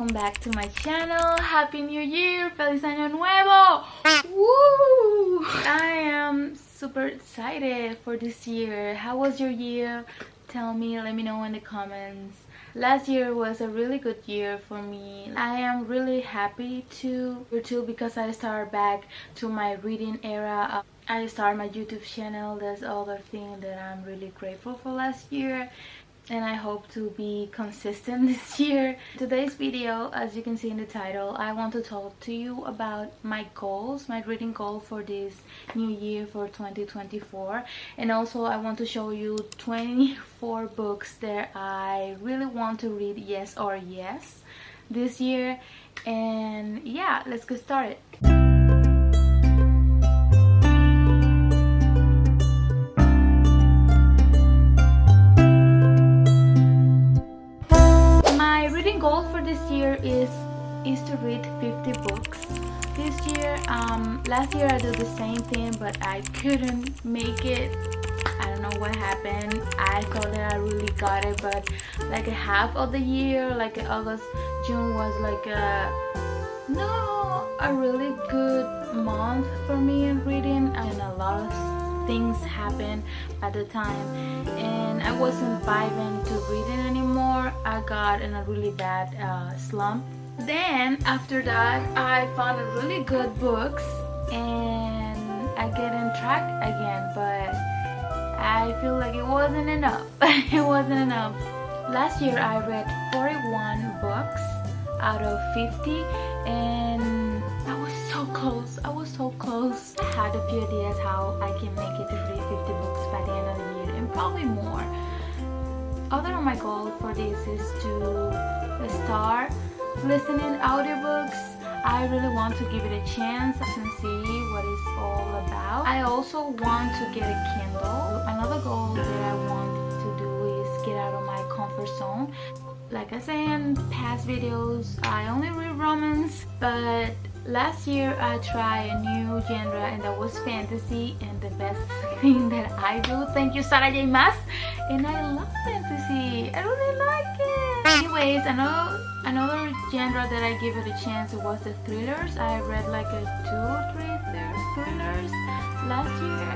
welcome back to my channel. Happy New Year! Feliz Año Nuevo! Woo! I am super excited for this year. How was your year? Tell me, let me know in the comments. Last year was a really good year for me. I am really happy too because I started back to my reading era. I started my YouTube channel. That's other thing that I'm really grateful for last year, and I hope to be consistent this year. Today's video, as you can see in the title, I want to talk to you about my goals, my reading goal for this new year for 2024, and also I want to show you 24 books that I really want to read yes or yes this year. And yeah, let's get started. Goal for this year is to read 50 books this year. Last year I did the same thing, but I couldn't make it. I don't know what happened. I thought that I really got it, but like a half of the year, like August, June was like a really good month for me in reading, and a lot of things happened at the time, and I wasn't vibing to reading anymore. I got in a really bad slump. Then after that I found a really good books and I get in track again, but I feel like it wasn't enough. It wasn't enough. Last year I read 41 books out of 50, and I was so close. I was so close. I had a few ideas how I can make it to read 50 books by the end of the year, and probably more. Other than my goal for this is to start listening audiobooks. I really want to give it a chance and see what it's all about. I also want to get a Kindle. Another goal that I want to do is get out of my comfort zone. Like I said in past videos, I only read romance, but last year I tried a new genre, and that was fantasy, and the best thing that I do, thank you Sarah J Maas, and I love fantasy. I really like it. Anyways, another genre that I give it a chance was the thrillers. I read like 2 or 3 thrillers last year,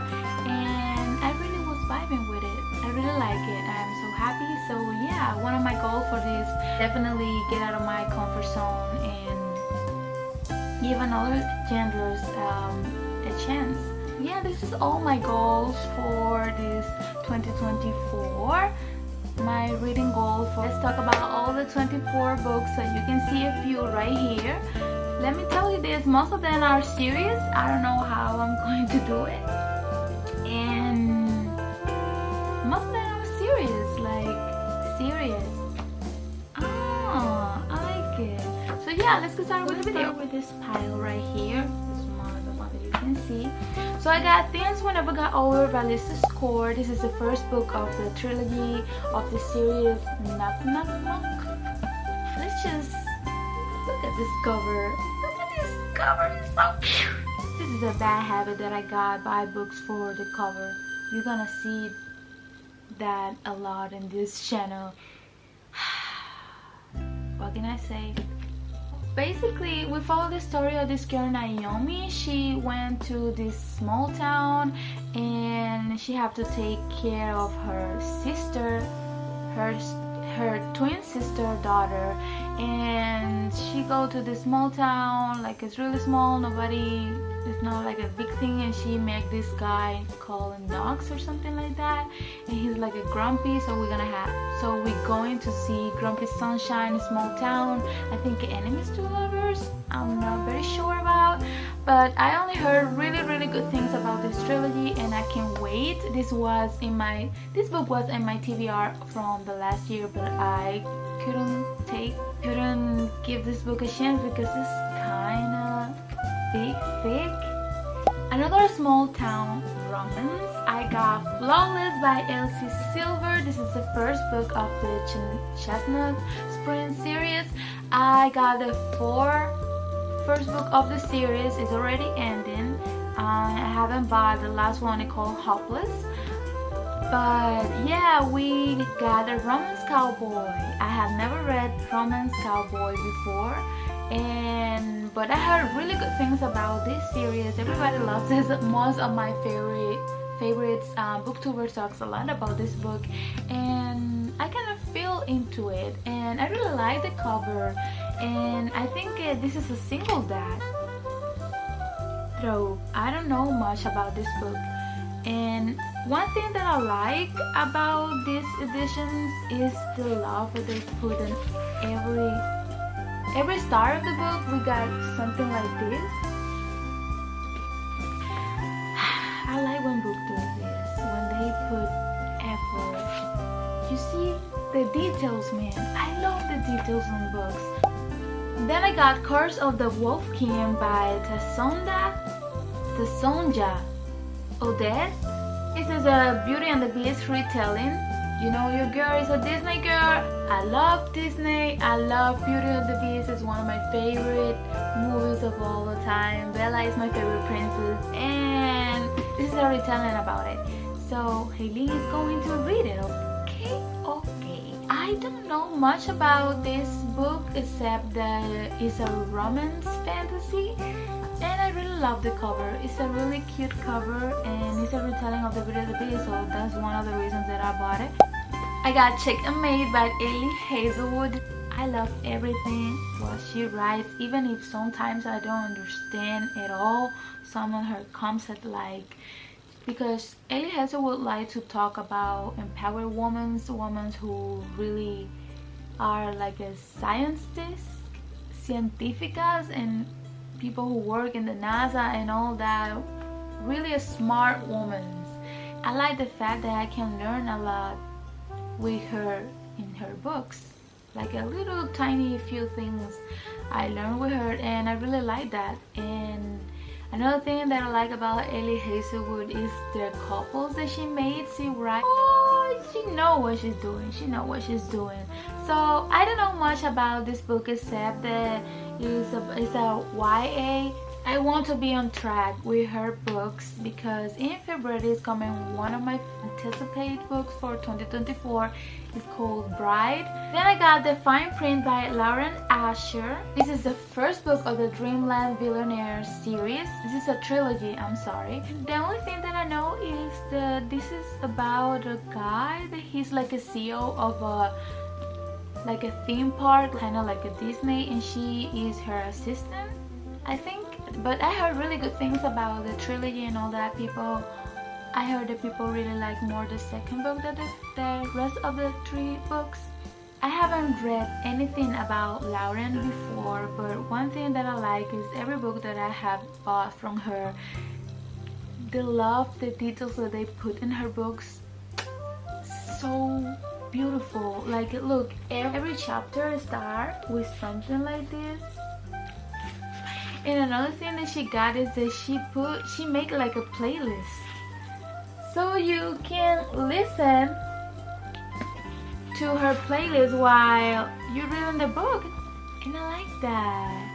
and I really was vibing with it. I really like it. I'm so happy. So yeah, one of my goals for this, definitely get out of my comfort zone and give another genres a chance. Yeah, this is all my goals for this 2024. My reading goal for, let's talk about all the 24 books. So you can see a few right here. Let me tell you this, most of them are series. I don't know how I'm going to do it, and most of them are serious, like serious. Oh, I like it. So yeah, let's get started with the video. With this pile right here, this one of the one that you can see. So I got Things Will Never Get Over by Lisa Score. This is the first book of the trilogy of the series Knock Knock Knock. Let's just look at this cover. Look at this cover, it's so cute. This is a bad habit that I got, buy books for the cover. You're gonna see that a lot in this channel. What can I say? Basically, we follow the story of this girl Naomi. She went to this small town and she had to take care of her sister, her twin sister daughter, and she go to this small town, like it's really small, nobody, it's not like a big thing, and she met this guy called Knox or something like that, and he's like a grumpy. So we're going to see Grumpy Sunshine, small town, I think Enemies to Lovers, I'm not very sure about, but I only heard really good things about this trilogy, and I can't wait. This book was in my TBR from the last year, but I couldn't give this book a chance because it's kinda thick. Another small town romance, I got Flawless by Elsie Silver. This is the first book of the Chestnut Spring series. I got the first book of the series, is already ending. I haven't bought the last one, it's called Hopeless. But yeah, we got a Romance Cowboy. I have never read Romance Cowboy before, but I heard really good things about this series. Everybody loves it. Most of my favorites booktubers talks a lot about this book, and I kind of feel into it, and I really like the cover, and I think this is a single dad. Though I don't know much about this book, and one thing that I like about these editions is the love that they put in every star of the book. We got something like this. I like when book does this, when they put effort. You see the details, man. I love the details in books. Then I got Curse of the Wolf King by Tasonja Odette. This is a Beauty and the Beast retelling. You know your girl is a Disney girl. I love Disney. I love Beauty and the Beast. It's one of my favorite movies of all the time. Bella is my favorite princess, and this is a retelling about it. So Hailey is going to read it. Okay. I don't know much about this book except that it's a romance fantasy, and I really love the cover. It's a really cute cover, and it's a retelling of the Beauty and the Beast, so that's one of the reasons that I bought it. I got Checkmate by Elie Hazelwood. I love everything what she writes, even if sometimes I don't understand at all some of her concepts, like because Elie Hazelwood likes to talk about empowered women who really are like a scientificas, and people who work in the NASA and all that, really a smart woman. I like the fact that I can learn a lot with her in her books, like a little tiny few things I learned with her, and I really like that. And another thing that I like about Elie Hazelwood is the couples that she made. She writes, she knows what she's doing. So I don't know much about this book except that it's a YA. I want to be on track with her books because in February is coming one of my anticipated books for 2024. It's called Bride. Then I got The Fine Print by Lauren Asher. This is the first book of the Dreamland Billionaire series. This is a trilogy, I'm sorry. The only thing that I know is that this is about a guy that he's like a CEO of a theme park, kind of like a Disney, and she is her assistant, I think. But I heard really good things about the trilogy and all that. I heard that people really like more the second book than the rest of the 3 books. I haven't read anything about Lauren before, but one thing that I like is every book that I have bought from her, the details that they put in her books, so beautiful. Like, look, every chapter starts with something like this. And another thing that she got is that she make like a playlist, so you can listen to her playlist while you're reading the book, and I like that.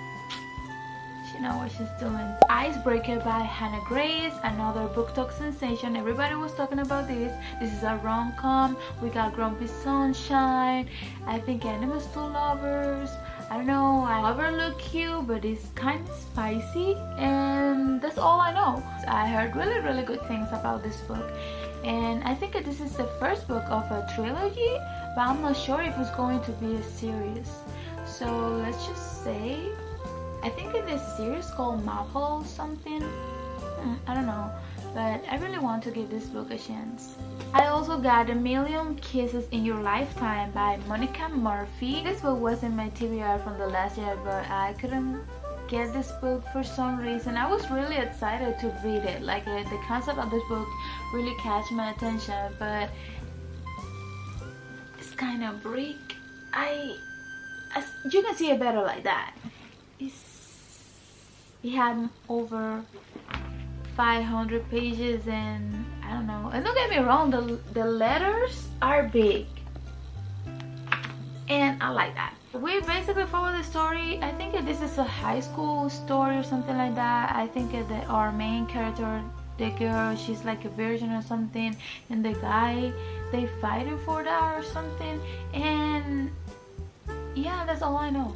She knows what she's doing. Icebreaker by Hannah Grace, another book talk sensation. Everybody was talking about this. This is a rom-com. We got Grumpy Sunshine, I think Enemies to Lovers. I don't know, I never look cute, but it's kind of spicy, and that's all I know. I heard really good things about this book, and I think that this is the first book of a trilogy, but I'm not sure if it's going to be a series. So let's just say, I think it is a series called Maple something. I don't know, but I really want to give this book a chance. I also got A Million Kisses in Your Lifetime by Monica Murphy. This book was in my TBR from the last year, but I couldn't get this book for some reason. I was really excited to read it. Like, the concept of this book really catch my attention, but it's kind of bleak. You can see it better like that. It had over 500 pages, and I don't know, and don't get me wrong, the letters are big, and I like that. We basically follow the story. I think this is a high school story or something like that. I think that our main character the girl, she's like a virgin or something, and the guy, they fighting for that or something. And yeah, that's all I know.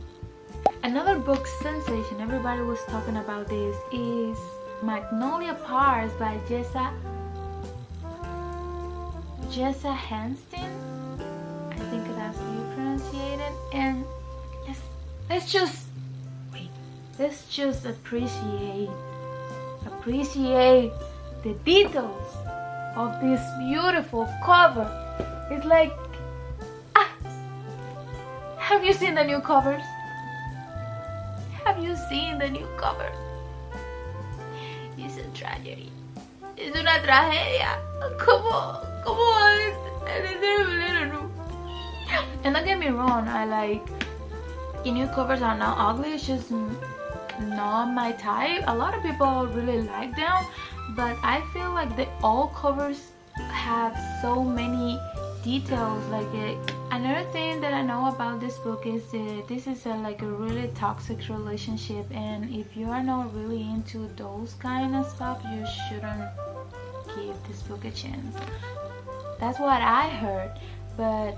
Another book sensation, everybody was talking about this, is Magnolia Parks by Jessa Hanston. I think that's how you pronounce it. And let's just wait. Let's just appreciate the details of this beautiful cover. It's like, have you seen the new covers? Have you seen the new covers? It's a tragedy. Es una tragedia. ¿Cómo es? And don't get me wrong, I like the new covers are not ugly. It's just not my type. A lot of people really like them, but I feel like the all covers have so many details. Like another thing that I know about this book is this is like a really toxic relationship, and if you are not really into those kind of stuff, you shouldn't give this book a chance. That's what I heard, but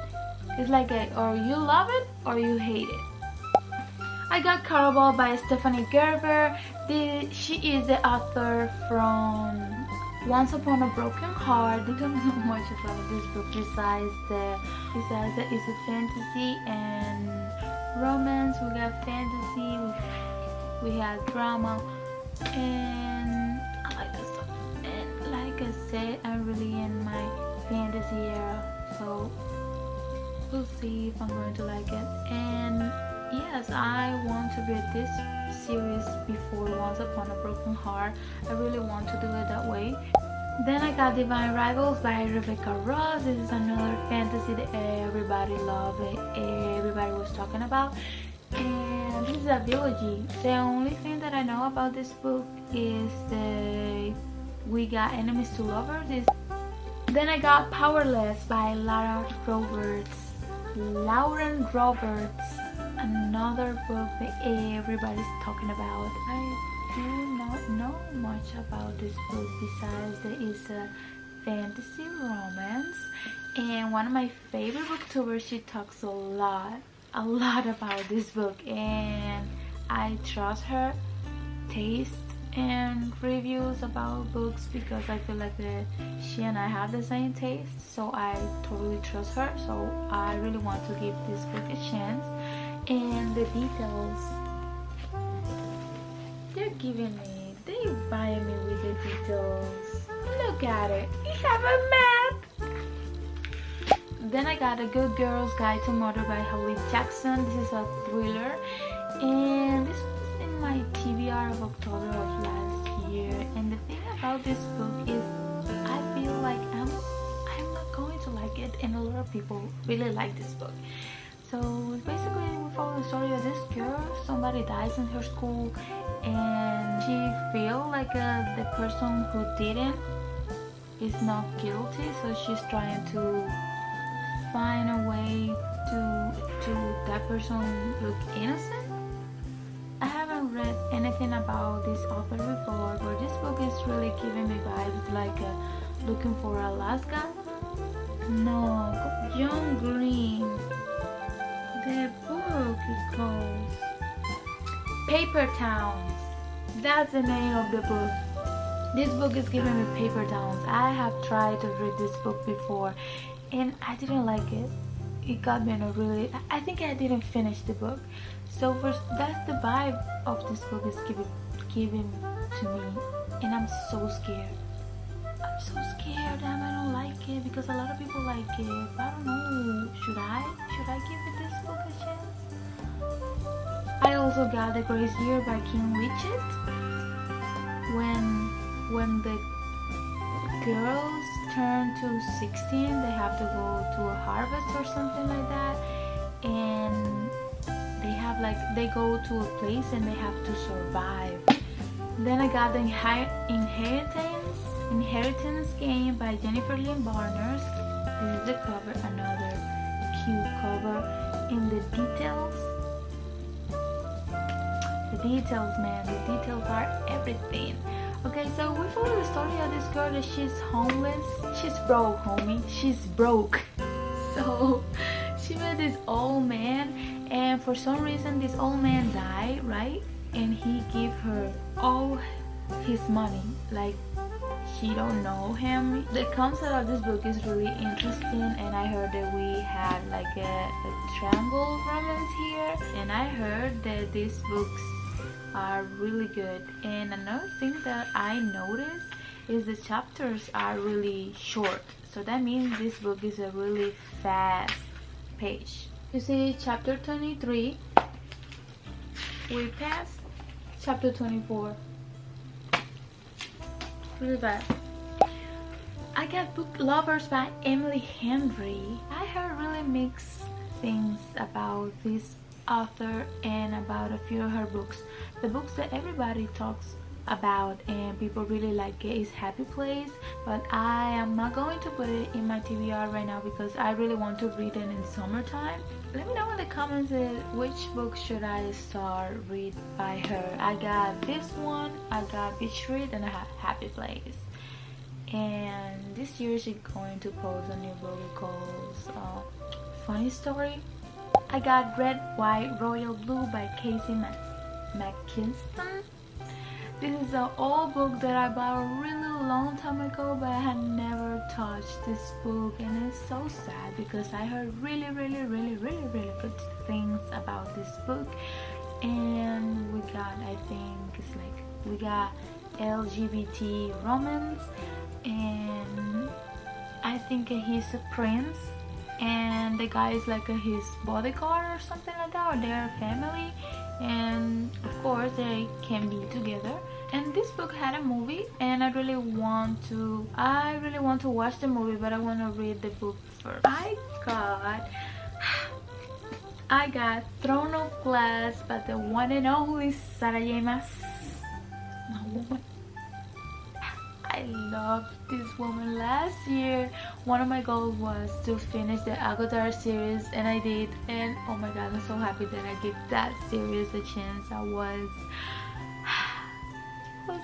it's like or you love it or you hate it. I got Caraval by Stephanie Gerber. She is the author from Once Upon a Broken Heart. I don't know much about this book besides that it's a fantasy and romance. We got fantasy, we have drama, and I like that stuff. And like I said, I'm really in my fantasy era, so we'll see if I'm going to like it. And yes, I want to read this series before Once Upon a Broken Heart. I really want to do it that way. Then I got Divine Rivals by Rebecca Ross. This is another fantasy that everybody loved, everybody was talking about. And this is a trilogy. The only thing that I know about this book is we got Enemies to Lovers. Then I got Powerless by Lauren Roberts. Another book that everybody's talking about. I do not know much about this book besides that it's a fantasy romance, and one of my favorite booktubers, she talks a lot about this book, and I trust her taste and reviews about books because I feel like she and I have the same taste, so I totally trust her. So I really want to give this book a chance. And the details, they buy me with the details. Look at it, we have a map. Then I got A Good Girl's Guide to Murder by Holly Jackson. This is a thriller, and this was in my TBR of October of last year. And the thing about this book is I feel like I'm not going to like it, and a lot of people really like this book. So basically we follow the story of this girl. Somebody dies in her school and she feels like the person who didn't is not guilty, so she's trying to find a way to that person look innocent. I haven't read anything about this author before, but this book is really giving me vibes like Looking for Alaska. No, John Green. The book is called Paper Towns. That's the name of the book. This book is giving me Paper Towns. I have tried to read this book before and I didn't like it. It got me in a really... I think I didn't finish the book. So that's the vibe of this book is giving to me. And I'm so scared. I'm so scared that I don't like it because a lot of people like it. I don't know. Should I give it this book a chance? I also got The Grace Year by Kim Witchett. When the girls turn to 16, they have to go to a harvest or something like that, and they go to a place and they have to survive. Then I got The Inheritance Game by Jennifer Lynn Barnes. This is the cover, another cute cover. And the details, man, the details are everything. Okay, so we follow the story of this girl that she's homeless. She's broke, homie. She's broke. So she met this old man, and for some reason this old man died, right? And he gave her all his money. Like, she don't know him. The concept of this book is really interesting, and I heard that we had like a triangle romance here, and I heard that these books are really good. And another thing that I noticed is the chapters are really short, so that means this book is a really fast page. You see chapter 23, we passed chapter 24 really fast. I got Book Lovers by Emily Henry. I heard really mixed things about this author and about a few of her books. The books that everybody talks about and people really like it is Happy Place, but I am not going to put it in my TBR right now because I really want to read it in summertime. Let me know in the comments which book should I start read by her. I got this one, I got Beach Read, and I have Happy Place. And this year she's going to post a new book called Funny Story. I got Red, White, Royal Blue by Casey McKinston. This is an old book that I bought a really long time ago, but I had never touched this book, and it's so sad because I heard really good things about this book. And we got, I think it's like, we got LGBT romance, and I think he's a prince and the guy is like his bodyguard or something like that, or their family, and of course they can be together. And this book had a movie, and I really want to watch the movie, but I want to read the book first. I got Throne of Glass by the one and only Sarah J. Maas. I love this woman. Last year, one of my goals was to finish the Agodar series, and I did. And oh my god, I'm so happy that I gave that series a chance. It was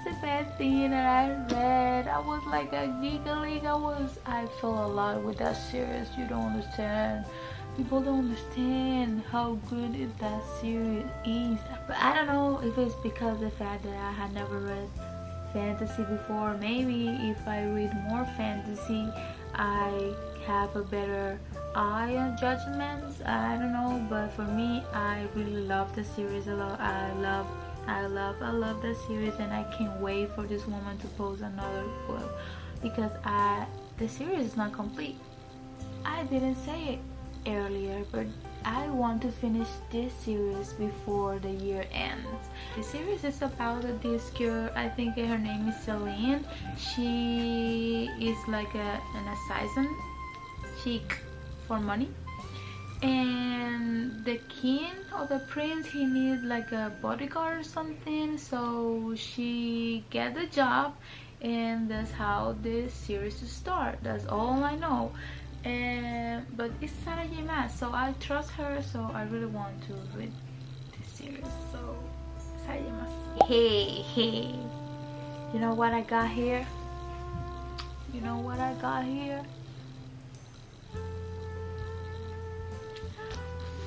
the best thing that I read. I was like a giggling. I felt a lot with that series. You don't understand. People don't understand how good that series is. But I don't know if it's because of the fact that I had never read fantasy before. Maybe if I read more fantasy, I have a better eye on judgments. I don't know, but for me, I really love the series a lot. I love the series, and I can't wait for this woman to post another book because the series is not complete. I didn't say it earlier, but I want to finish this series before the year ends. The series is about this girl, I think her name is Celine. She is like an assassin chick for money, and the king or the prince, he needs like a bodyguard or something, so she get the job, and that's how this series starts. That's all I know. But it's Sarah J. Maas, so I trust her, so I really want to read this series. So Sarah J. Maas. Hey, you know what I got here?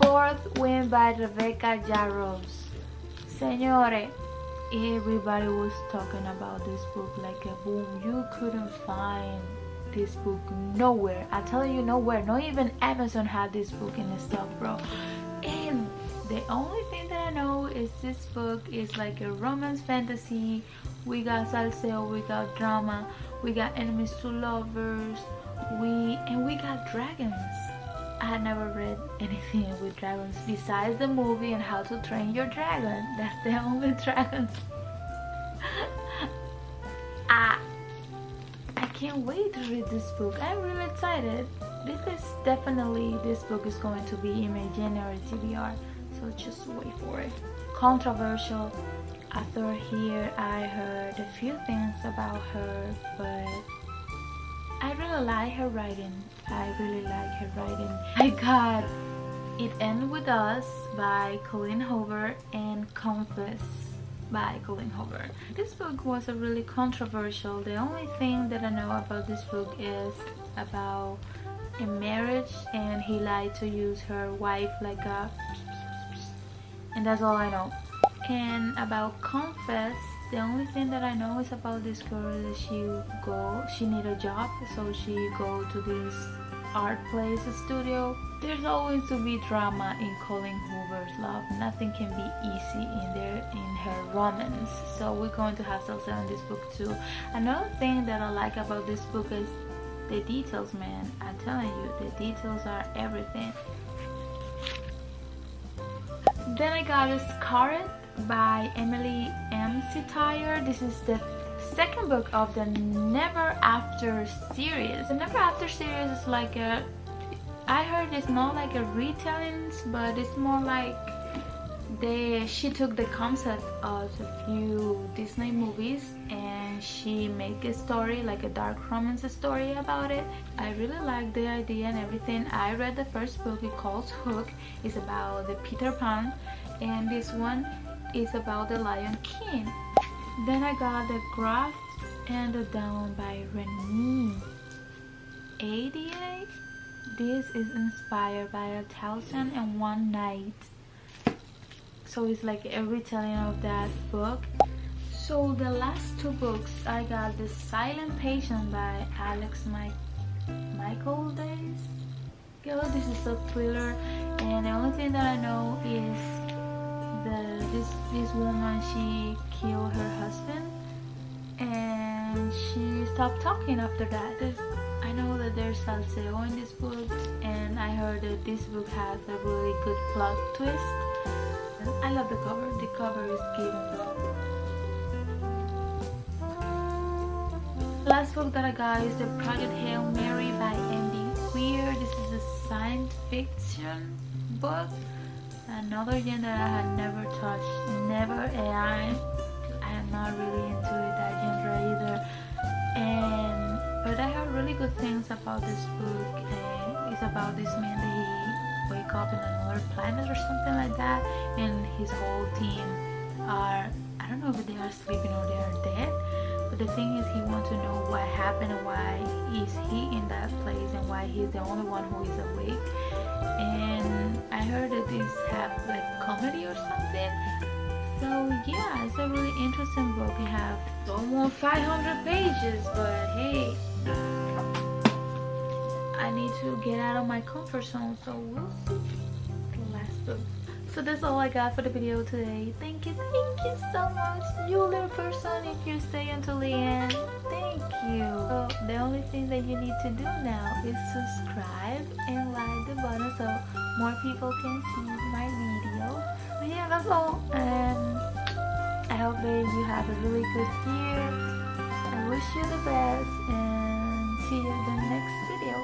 Fourth Wind by Rebecca Yarros. Señores, everybody was talking about this book like a boom. You couldn't find this book nowhere. I tell you, nowhere. Not even Amazon had this book in the stock, bro. And the only thing that I know is this book is like a romance fantasy. We got salseo, we got drama, we got enemies to lovers, we got dragons. I had never read anything with dragons besides the movie and How to Train Your Dragon. That's the only dragons. I can't wait to read this book. I'm really excited. This book is going to be in my January TBR, so just wait for it. Controversial author here. I heard a few things about her, but I really like her writing. I got It Ends With Us by Colleen Hoover and Confess by Colleen Hoover. This book was a really controversial. The only thing that I know about this book is about a marriage, and he lied to use her wife like a, and that's all I know. And about Confess, the only thing that I know is about this girl that she need a job, so she go to this art place, a studio. There's always to be drama in Colleen Hoover's love. Nothing can be easy in her romance. So we're going to have salsa in this book too. Another thing that I like about this book is the details, man. I'm telling you, the details are everything. Then I got Scarlet by Emily M. Sitire. This is the second book of the Never After series. The Never After series is like a, I heard it's not like a retelling, but it's more like she took the concept of a few Disney movies and she make a story, like a dark romance story about it. I really like the idea and everything. I read the first book, it calls Hook. It's about the Peter Pan, and this one is about the Lion King. Then I got The Graft and the Dawn by Renee Ahdieh. This is inspired by A Thousand and One Night. So it's like a retelling of that book. So the last two books, I got The Silent Patient by Alex Michaelides. This is a thriller, and the only thing that I know is this woman, she killed her husband and she stopped talking after that. I know that there's salseo in this book, and I heard that this book has a really good plot twist. I love the cover. The cover is giving love. The last book that I got is The Project Hail Mary by Andy Weir. This is a science fiction book. Another genre that I had never touched, never AI. I am not really into that genre either. But I heard really good things about this book. It's about this man that he wake up in another planet or something like that, and his whole team are, I don't know if they are sleeping or they are dead. But the thing is, he wants to know what happened and why is he in that place and why he's the only one who is awake. And I heard that this have like comedy or something. So yeah, it's a really interesting book. It have almost 500 pages, but hey, I need to get out of my comfort zone, so we'll see. The last book. So that's all I got for the video today. Thank you so much, you little person, if you stay until the end. Thank you. So the only thing that you need to do now is subscribe and like the button so more people can see my video. But yeah, that's all, and I hope that you have a really good year. I wish you the best, and see you in the next video.